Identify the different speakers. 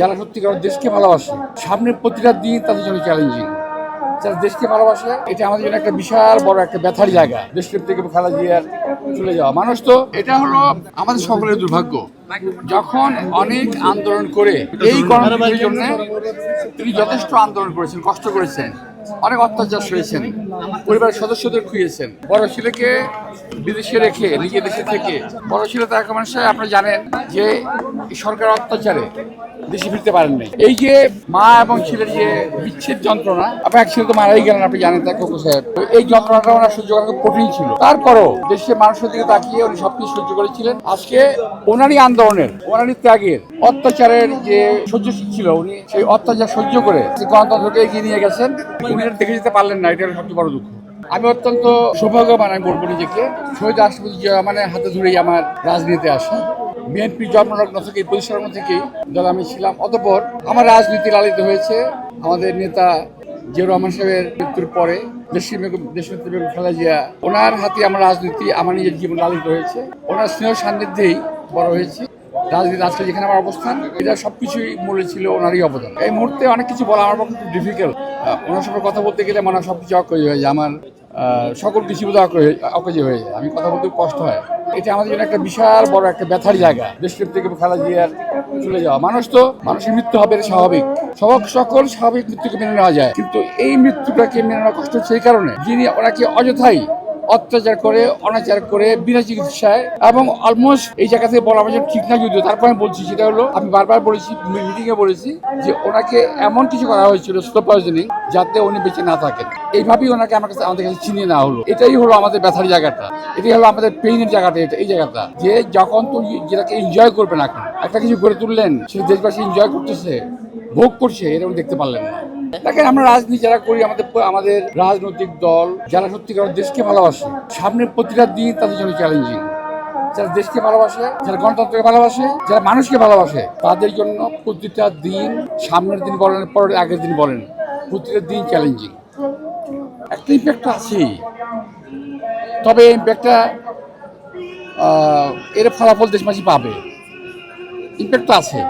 Speaker 1: যারা সত্যিকার দেশকে ভালোবাসে, সামনের প্রতিটা দিন তাদের জন্য চ্যালেঞ্জিং। যারা দেশকে ভালোবাসে, এটা আমাদের জন্য একটা বিশাল বড় একটা ব্যথার জায়গা। দেশপ্রেম থেকে খেলা দিয়ে আর চলে যাওয়া মানুষ, তো এটা হলো আমাদের সকলের দুর্ভাগ্য। যখন অনেক আন্দোলন করে এই গণতন্ত্রের জন্য তিনি যথেষ্ট আন্দোলন করেছেন, কষ্ট করেছেন, অনেক অত্যাচার সয়েছেন, পরিবারের সদস্যদের খুঁজেছেন, বড় ছেলেকে বিদেশে রেখে নিজের দেশে থেকে বড় ছেলে তার মানুষের আপনারা জানেন যে সরকার অত্যাচারে দেশে ফিরতে পারেন নাই। এই যে মা এবং ছেলের যে বিচ্ছেদ যন্ত্রণা, আপনি এক ছেলে তো মারাই গেলেন, আপনি জানেন তাকে সাহেব, এই যন্ত্রণাটা ওনার সহ্য করা খুব কঠিন ছিল। তারপরও দেশের মানুষের দিকে তাকিয়ে উনি সবকিছু সহ্য করেছিলেন। আজকে ওনারই আন্দোলনের, ওনারই ত্যাগের, অত্যাচারের যে সহ্যশীল ছিল, উনি সেই অত্যাচার সহ্য করে গণতন্ত্রকে এগিয়ে নিয়ে গেছেন। উনি দেখে যেতে পারলেন না, এটা সবচেয়ে বড় দুঃখ। আমি অত্যন্ত সৌভাগ্যবান, আমি বলবো নিজেকে, শহীদ রাষ্ট্রপতি জিয়া রহমানের হাতে ধরেই আমার রাজনীতিতে আসা। বিএনপি জন্মলগ্ন থেকে প্রতিষ্ঠালগ্ন থেকেই দল আমি ছিলাম। অতঃপর আমার রাজনীতি লালিত হয়েছে আমাদের নেতা জিয়া রহমান সাহেবের মৃত্যুর পরে দেশনেত্রী বেগম খালেদা জিয়া, ওনার হাতে আমার রাজনীতি, আমার নিজের জীবন লালিত হয়েছে। ওনার স্নেহ সান্নিধ্যেই বড় হয়েছি। রাজনীতি আজকে যেখানে আমার অবস্থান, এটা সবকিছুই মূলে ছিল ওনারই অবদান। এই মুহূর্তে অনেক কিছু বলা আমার পক্ষে খুব ডিফিকাল্ট। ওনার সঙ্গে কথা বলতে গেলে মনে হয় সবকিছু অকেজ হয়ে যায়, আমার সকল কিছু বোধ অকেজ হয়ে যায়, আমি কথা বলতে কষ্ট হয়। এটা আমাদের জন্য একটা বিশাল বড় একটা ব্যথার জায়গা। দেশপ্রেম থেকে খেলা দিয়ে আর চলে যাওয়া মানুষ, তো মানুষের মৃত্যু হবে, এটা স্বাভাবিক। সকল স্বাভাবিক মৃত্যুকে মেনে নেওয়া যায়, কিন্তু এই মৃত্যুটাকে মেনে নেওয়া কষ্ট হচ্ছে এই কারণে যিনি ওনাকে অযথাই অত্যাচার করে, অনাচার করে, বিনা চিকিৎসায়, এবং অলমোস্ট এই জায়গা থেকে বলা আমার ঠিক না, যদিও তারপর আমি বলছি, সেটা হলো আমি বারবার বলেছি, মিটিং এ বলেছি যে ওনাকে এমন কিছু করা হয়েছিল স্লো পয়জনিং, যাতে উনি বেঁচে না থাকেন। এইভাবেই ওনাকে আমাদের কাছে চিনিয়ে নেওয়া হলো। এটাই হলো আমাদের ব্যথার জায়গাটা, এটাই হলো আমাদের পেইনের জায়গাটা। এই জায়গাটা যে যখন তুমি যেটাকে এনজয় করবে না, এখন একটা কিছু করে তুললেন, সেই দেশবাসী এনজয় করতেছে, ভোগ করছে, এরকম দেখতে পারলেন না। দেখেন, আমরা রাজনীতি যারা করি, আমাদের রাজনৈতিক দল যারা সত্যিকার দেশকে ভালোবাসে, সামনের প্রতিটা দিন তাদের জন্য চ্যালেঞ্জিং। যারা দেশকে ভালোবাসে, যারা গণতন্ত্রকে ভালোবাসে, যারা মানুষকে ভালোবাসে, তাদের জন্য প্রতিটা দিন, সামনের দিন বলেন, পরের আগের দিন বলেন, প্রতিটা দিন চ্যালেঞ্জিং। একটা ইম্প্যাক্ট আছেই, তবে এই ইম্প্যাক্টটা এর ফলাফল দেশবাসী পাবে। ইম্প্যাক্ট আছে।